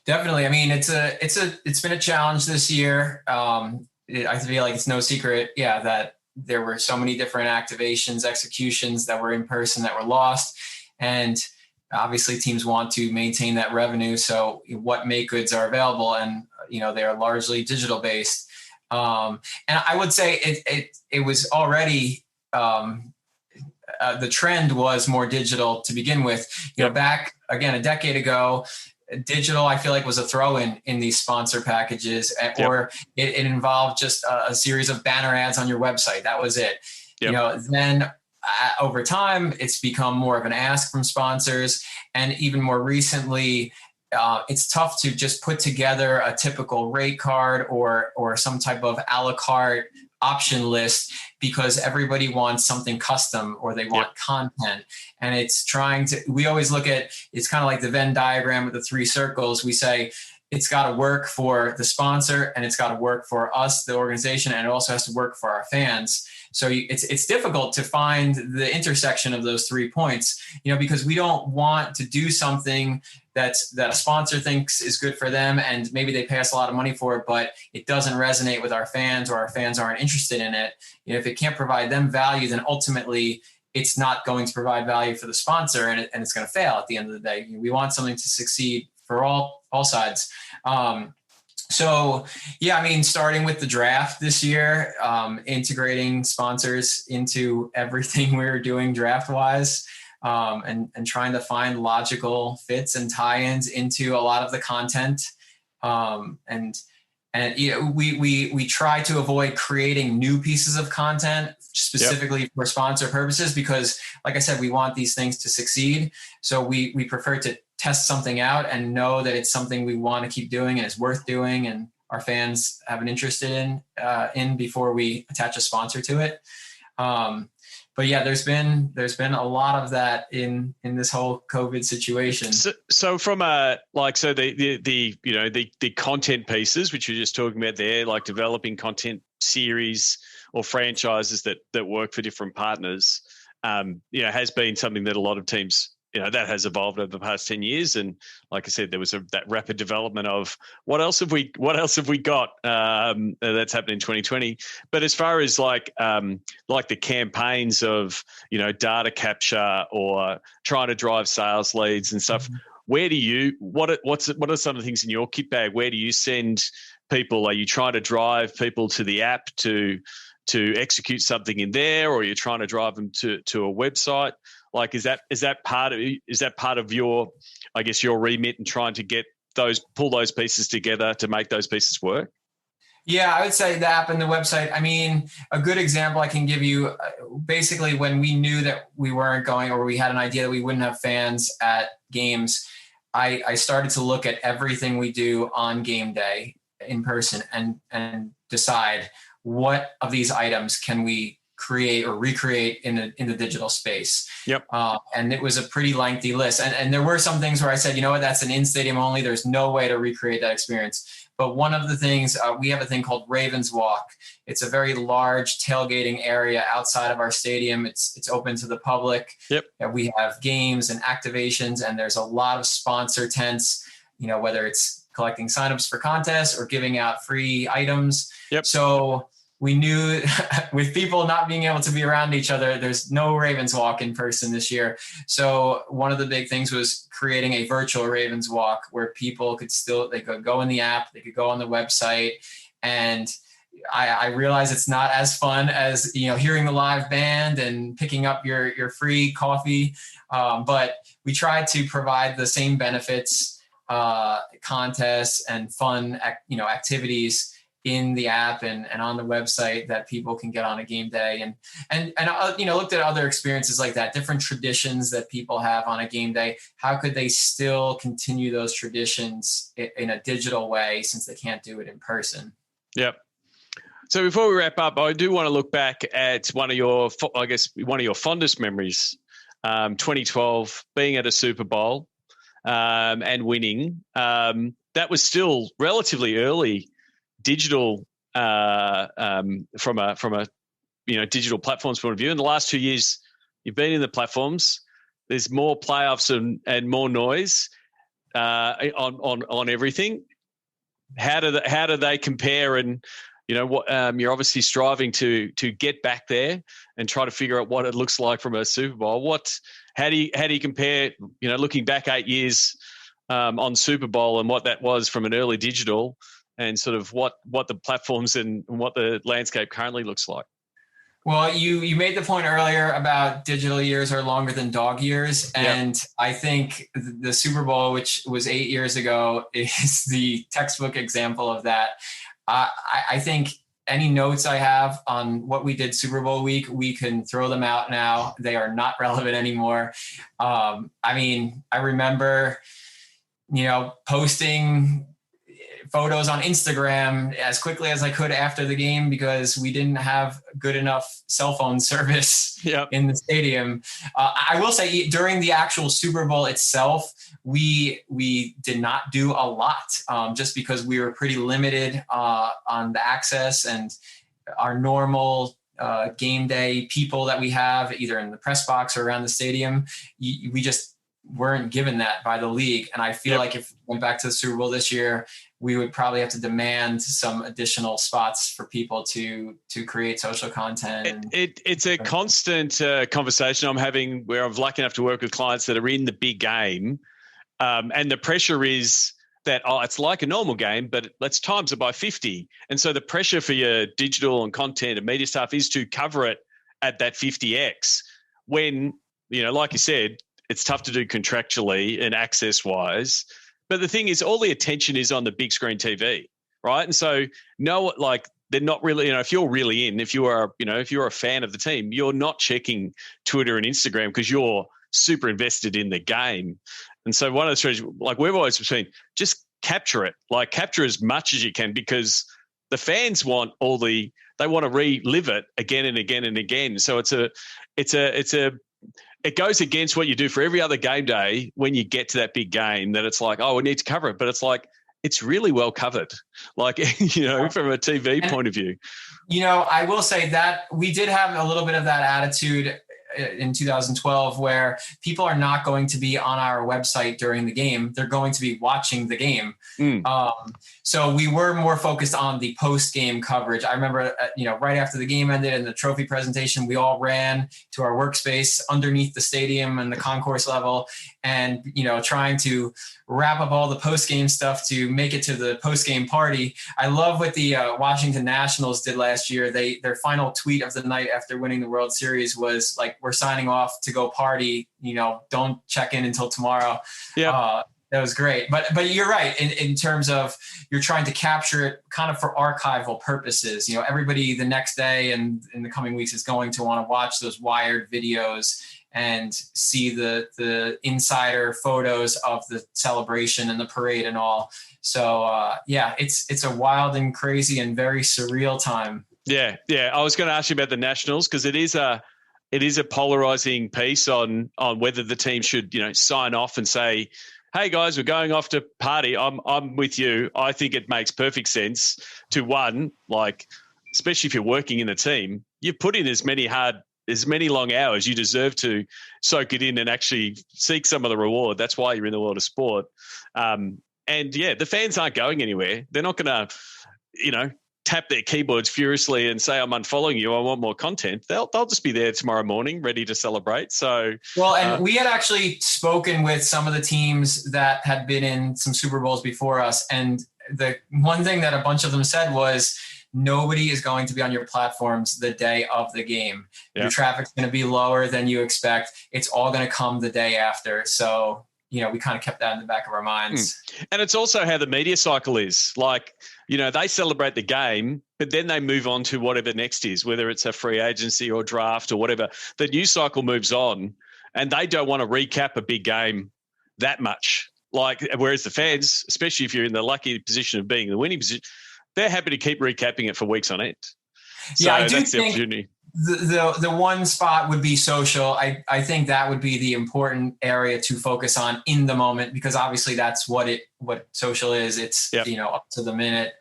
Definitely. I mean, it's been a challenge this year. I feel like it's no secret, that there were so many different activations, executions that were in person that were lost, and obviously teams want to maintain that revenue. So what make goods are available, and, they are largely digital based. And I would say it was already, the trend was more digital to begin with. Back again, a decade ago, digital, I feel like, was a throw-in in these sponsor packages, or it involved just a series of banner ads on your website. That was it. Then over time, it's become more of an ask from sponsors. And even more recently, it's tough to just put together a typical rate card or some type of a la carte option list, because everybody wants something custom or they want content. And we always look at, it's kind of like the Venn diagram with the three circles. We say it's got to work for the sponsor, and it's got to work for us, the organization, and it also has to work for our fans. So it's difficult to find the intersection of those 3 points, because we don't want to do something that a sponsor thinks is good for them, and maybe they pay us a lot of money for it, but it doesn't resonate with our fans, or our fans aren't interested in it. If it can't provide them value, then ultimately it's not going to provide value for the sponsor, and it's going to fail at the end of the day. We want something to succeed for all sides. So yeah, I mean, starting with the draft this year, integrating sponsors into everything we were doing draft wise, and trying to find logical fits and tie-ins into a lot of the content. And we try to avoid creating new pieces of content specifically for sponsor purposes, because like I said, we want these things to succeed. So we prefer to test something out and know that it's something we want to keep doing and it's worth doing, and our fans have an interest in before we attach a sponsor to it. But yeah, there's been a lot of that in this whole COVID situation. So from the content pieces, which you're just talking about there, like developing content series or franchises that work for different partners, has been something that a lot of teams, that has evolved over the past 10 years. And like I said, there was that rapid development of what else have we got that's happened in 2020. But as far as like the campaigns of, data capture or trying to drive sales leads and stuff, where do you, what are some of the things in your kit bag? Where do you send people? Are you trying to drive people to the app to execute something in there, or are you trying to drive them to a website? Like, is that part of your, I guess, your remit and trying to pull those pieces together to make those pieces work? Yeah, I would say the app and the website. I mean, a good example I can give you, basically when we knew that we weren't going, or we had an idea that we wouldn't have fans at games, I started to look at everything we do on game day in person and decide what of these items can we create or recreate in the digital space. Yep. And it was a pretty lengthy list. And there were some things where I said, that's an in-stadium only. There's no way to recreate that experience. But one of the things, we have a thing called Ravens Walk. It's a very large tailgating area outside of our stadium. It's open to the public. Yep. We have games and activations, and there's a lot of sponsor tents, whether it's collecting signups for contests or giving out free items. Yep. So we knew with people not being able to be around each other, there's no Ravens Walk in person this year. So one of the big things was creating a virtual Ravens Walk where people they could go in the app, they could go on the website. And I realize it's not as fun as, hearing the live band and picking up your free coffee. But we tried to provide the same benefits, contests and fun, activities in the app and on the website that people can get on a game day, and looked at other experiences like that, different traditions that people have on a game day. How could they still continue those traditions in a digital way since they can't do it in person? Yep. So before we wrap up, I do want to look back at one of your fondest memories, 2012, being at a Super Bowl and winning. That was still relatively early digital from a digital platforms point of view. In the last 2 years, you've been in the platforms. There's more playoffs and more noise on everything. How do they compare? And what you're obviously striving to get back there and try to figure out what it looks like from a Super Bowl. How do you compare? Looking back 8 years on Super Bowl and what that was from an early digital, and sort of what the platforms and what the landscape currently looks like. Well, you made the point earlier about digital years are longer than dog years. And yep. I think the Super Bowl, which was 8 years ago, is the textbook example of that. I think any notes I have on what we did Super Bowl week, we can throw them out now. They are not relevant anymore. I remember, posting photos on Instagram as quickly as I could after the game because we didn't have good enough cell phone service in the stadium. I will say during the actual Super Bowl itself, we did not do a lot just because we were pretty limited on the access, and our normal game day people that we have either in the press box or around the stadium. We just weren't given that by the league. And I feel like if we went back to the Super Bowl this year, we would probably have to demand some additional spots for people to create social content. It's a constant conversation I'm having where I'm lucky enough to work with clients that are in the big game. And the pressure is that, it's like a normal game, but let's times it by 50. And so the pressure for your digital and content and media stuff is to cover it at that 50x when, like you said, it's tough to do contractually and access-wise. But the thing is, all the attention is on the big screen TV, right? And so, they're not really, if you're really if you are, if you're a fan of the team, you're not checking Twitter and Instagram because you're super invested in the game. And so one of the strategies, we've always been, just capture it, capture as much as you can, because the fans want they want to relive it again and again and again. So it goes against what you do for every other game day when you get to that big game, that it's we need to cover it. But it's it's really well covered, from a TV point of view. I will say that we did have a little bit of that attitude in 2012 where people are not going to be on our website during the game. They're going to be watching the game. So we were more focused on the post-game coverage. I remember, right after the game ended and the trophy presentation, we all ran to our workspace underneath the stadium and the concourse level and, trying to wrap up all the post-game stuff to make it to the post-game party. I love what the Washington Nationals did last year. Their final tweet of the night after winning the World Series was we're signing off to go party, don't check in until tomorrow. Yeah. That was great. But you're right in terms of you're trying to capture it kind of for archival purposes. Everybody the next day and in the coming weeks is going to want to watch those wired videos and see the insider photos of the celebration and the parade and all. So it's a wild and crazy and very surreal time. Yeah. I was going to ask you about the Nationals because it is a polarizing piece on whether the team should, sign off and say, hey guys, we're going off to party. I'm with you. I think it makes perfect sense to especially if you're working in a team, you put in as many long hours you deserve to soak it in and actually seek some of the reward. That's why you're in the world of sport. The fans aren't going anywhere. They're not going to, tap their keyboards furiously and say, I'm unfollowing you, I want more content. They'll just be there tomorrow morning ready to celebrate. So we had actually spoken with some of the teams that had been in some Super Bowls before us. And the one thing that a bunch of them said was, nobody is going to be on your platforms the day of the game. Your traffic's going to be lower than you expect. It's all going to come the day after. So, we kind of kept that in the back of our minds. And it's also how the media cycle is. They celebrate the game, but then they move on to whatever next is, whether it's a free agency or draft or whatever. The news cycle moves on and they don't want to recap a big game that much. Whereas the fans, especially if you're in the lucky position of being in the winning position, they're happy to keep recapping it for weeks on end. So I do that's think the opportunity. The one spot would be social. I think that would be the important area to focus on in the moment, because obviously that's what social is. It's, up to the minute.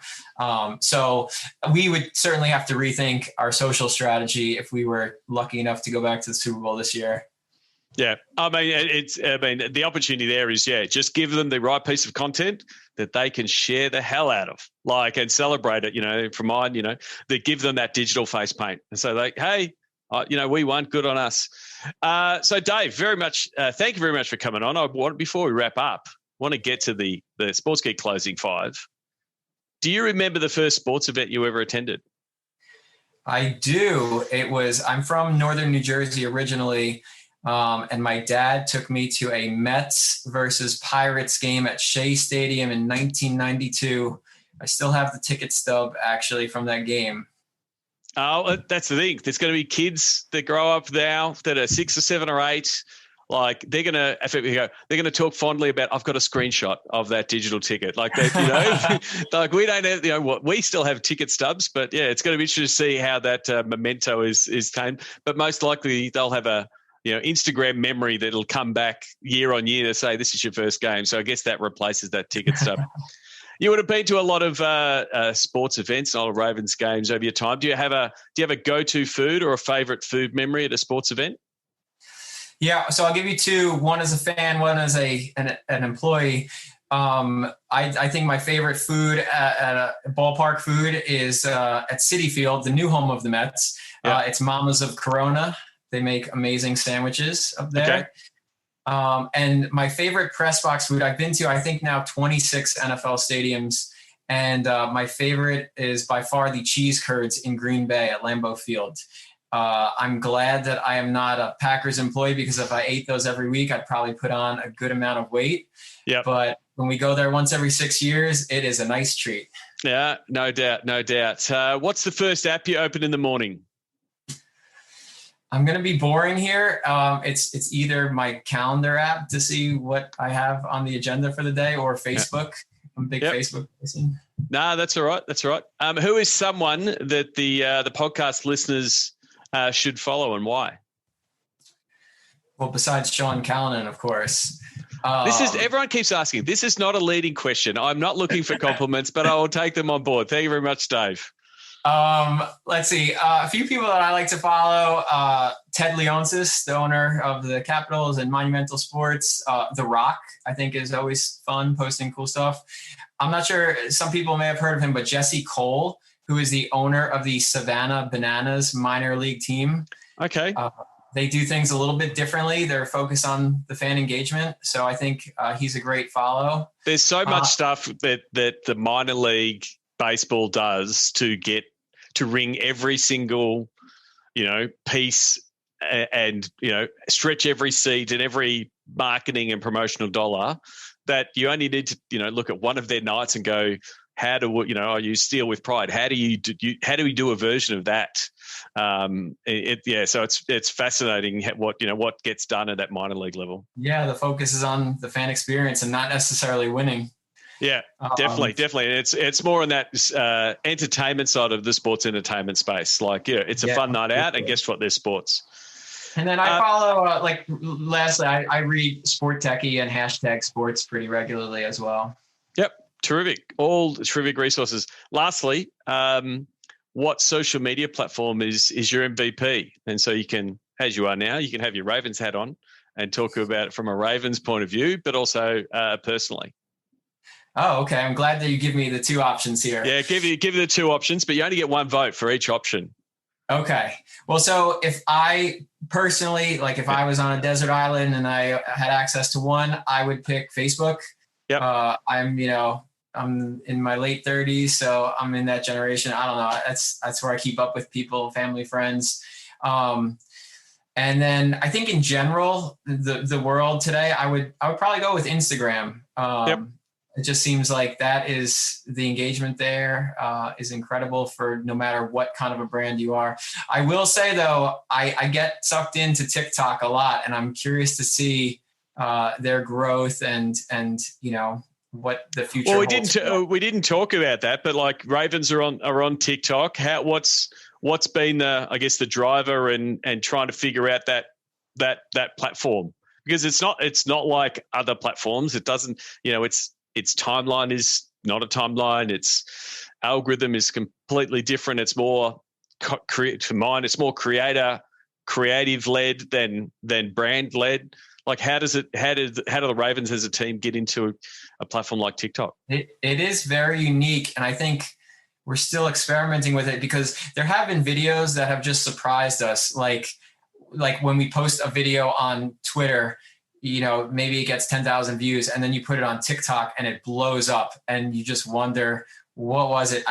So we would certainly have to rethink our social strategy if we were lucky enough to go back to the Super Bowl this year. Yeah. The opportunity there is, just give them the right piece of content that they can share the hell out of, and celebrate it, from mine, that give them that digital face paint. And so hey, we won, good on us. So Dave, thank you very much for coming on. Before we wrap up, I want to get to the Sports Geek closing 5. Do you remember the first sports event you ever attended? I do. I'm from Northern New Jersey originally. And my dad took me to a Mets versus Pirates game at Shea Stadium in 1992. I still have the ticket stub actually from that game. Oh, that's the thing. There's going to be kids that grow up now that are 6 or 7 or 8. They're going to talk fondly about, I've got a screenshot of that digital ticket. We don't have, we still have ticket stubs, but it's going to be interesting to see how that memento is tamed. But most likely they'll have a Instagram memory that'll come back year on year to say this is your first game. So I guess that replaces that ticket stub. You would have been to a lot of sports events, a lot of Ravens games over your time. Do you have a go-to food or a favourite food memory at a sports event? Yeah, so I'll give you two. One as a fan, one as an employee. I think my favorite food at a ballpark food is at Citi Field, the new home of the Mets. Yeah. It's Mamas of Corona. They make amazing sandwiches up there. Okay. And my favorite press box food, I've been to, I think now 26 NFL stadiums. And my favorite is by far the cheese curds in Green Bay at Lambeau Field. I'm glad that I am not a Packers employee, because if I ate those every week, I'd probably put on a good amount of weight. Yeah. But when we go there once every 6 years, it is a nice treat. Yeah, no doubt, no doubt. What's the first app you open in the morning? I'm going to be boring here. It's either my calendar app to see what I have on the agenda for the day, or Facebook. Yeah. I'm a big Facebook person. No, that's all right. That's all right. Who is someone that the podcast listeners should follow, and why? Well, besides Sean Callanan, of course. Everyone keeps asking. This is not a leading question. I'm not looking for compliments, but I will take them on board. Thank you very much, Dave. Let's see. A few people that I like to follow, Ted Leonsis, the owner of the Capitals and Monumental Sports. The Rock, I think, is always fun, posting cool stuff. I'm not sure, some people may have heard of him, but Jesse Cole, who is the owner of the Savannah Bananas minor league team. Okay. They do things a little bit differently. They're focused on the fan engagement. So I think he's a great follow. There's so much stuff that the minor league baseball does to ring every single, piece and, stretch every seat and every marketing and promotional dollar, that you only need to, look at one of their nights and go, how do I use Steel with Pride? How do we do a version of that? So it's fascinating what gets done at that minor league level. Yeah, the focus is on the fan experience and not necessarily winning. Yeah, definitely. It's more on that entertainment side of the sports entertainment space. It's a fun night out, and guess what? There's sports. And then I follow, lastly, I read Sport Techie and hashtag sports pretty regularly as well. Yep. Terrific. All terrific resources. Lastly, what social media platform is your MVP? And so you can, as you are now, you can have your Ravens hat on and talk about it from a Ravens point of view, but also personally. Oh, okay. I'm glad that you give me the two options here. Yeah, give you the two options, but you only get one vote for each option. Okay. Well, so if I personally, if I was on a desert island and I had access to one, I would pick Facebook. Yep. I'm in my late 30s, so I'm in that generation. I don't know. That's where I keep up with people, family, friends. And then I think in general, the world today, I would probably go with Instagram. Yep. It just seems like that is the engagement there is incredible for no matter what kind of a brand you are. I will say though, I get sucked into TikTok a lot, and I'm curious to see their growth and what the future. Well, we didn't talk about that, but Ravens are on TikTok. What's been the driver and trying to figure out that platform, because it's not like other platforms. It doesn't, its timeline is not a timeline. Its algorithm is completely different. It's more it's more creative led than brand led. How do the Ravens as a team get into a platform like TikTok? It is very unique, and I think we're still experimenting with it, because there have been videos that have just surprised us. Like when we post a video on Twitter, maybe it gets 10,000 views, and then you put it on TikTok and it blows up, and you just wonder, what was it?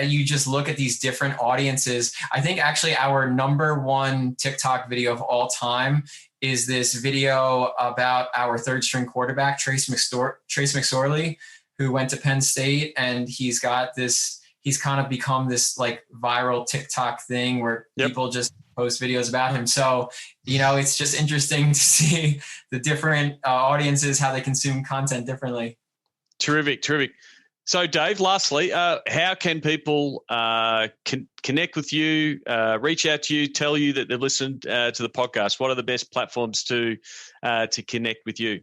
You just look at these different audiences. I think actually our number one TikTok video of all time is this video about our third string quarterback, Trace McSorley, who went to Penn State, and he's kind of become this viral TikTok thing where people just post videos about him. So, it's just interesting to see the different audiences, how they consume content differently. Terrific. So, Dave, lastly, how can people connect with you, reach out to you, tell you that they've listened to the podcast? What are the best platforms to connect with you?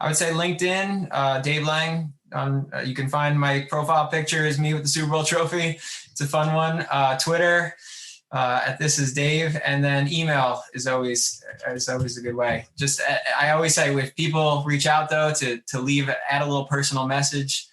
I would say LinkedIn, Dave Lang, You can find my profile picture is me with the Super Bowl trophy. It's a fun one. Twitter at This Is Dave, and then email is always a good way. Just I always say, if people reach out though, to add a little personal message.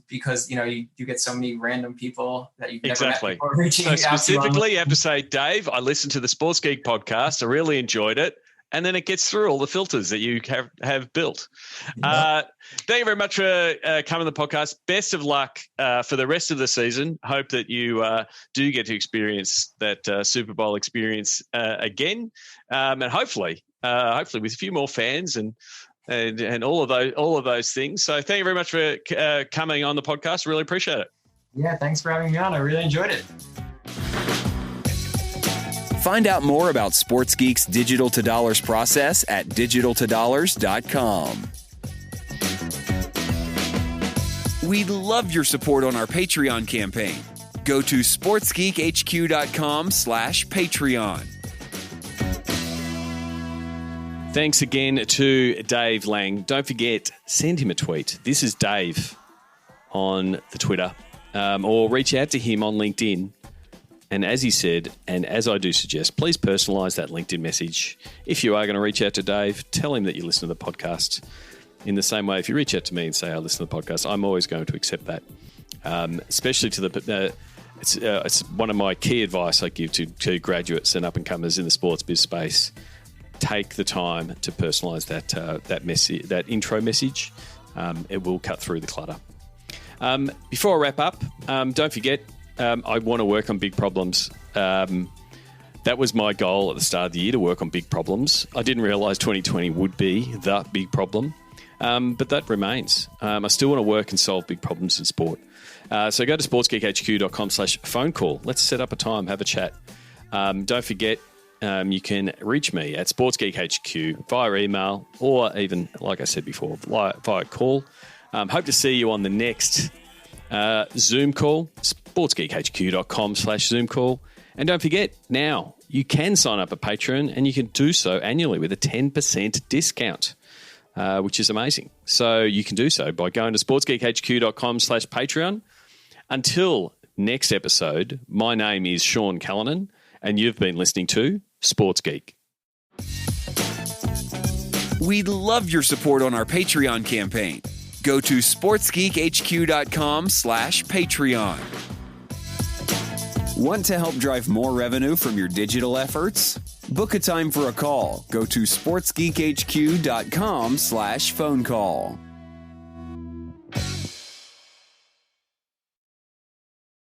Because you get so many random people that you've never met before reaching out to. So specifically, you have to say, Dave, I listened to the Sports Geek podcast. I really enjoyed it. And then it gets through all the filters that you have built. Yeah. Thank you very much for coming to the podcast. Best of luck for the rest of the season. Hope that you do get to experience that Super Bowl experience again, and hopefully with a few more fans and all of those things. So thank you very much for coming on the podcast. Really appreciate it. Yeah, thanks for having me on. I really enjoyed it. Find out more about Sports Geek's Digital to Dollars process at digitaltodollars.com. We'd love your support on our Patreon campaign. Go to sportsgeekhq.com/Patreon. Thanks again to Dave Lang. Don't forget, send him a tweet. This is Dave on the Twitter, or reach out to him on LinkedIn. And as he said, and as I do suggest, please personalise that LinkedIn message. If you are going to reach out to Dave, tell him that you listen to the podcast. In the same way, if you reach out to me and say, I listen to the podcast, I'm always going to accept that. Especially to it's one of my key advice I give to graduates and up-and-comers in the sports biz space. Take the time to personalise that intro message. It will cut through the clutter. Before I wrap up, don't forget, I want to work on big problems. That was my goal at the start of the year, to work on big problems. I didn't realise 2020 would be the big problem, but that remains. I still want to work and solve big problems in sport. So go to sportsgeekhq.com/phone call. Let's set up a time, have a chat. Don't forget, you can reach me at sportsgeekhq via email, or even, like I said before, via call. Hope to see you on the next Zoom call, sportsgeekhq.com/Zoom call. And don't forget, now you can sign up a Patreon, and you can do so annually with a 10% discount, which is amazing. So you can do so by going to sportsgeekhq.com/Patreon. Until next episode, my name is Sean Callanan, and you've been listening to Sports Geek. We'd love your support on our Patreon campaign. Go to sportsgeekhq.com/Patreon. Want to help drive more revenue from your digital efforts? Book a time for a call. Go to sportsgeekhq.com/phone call.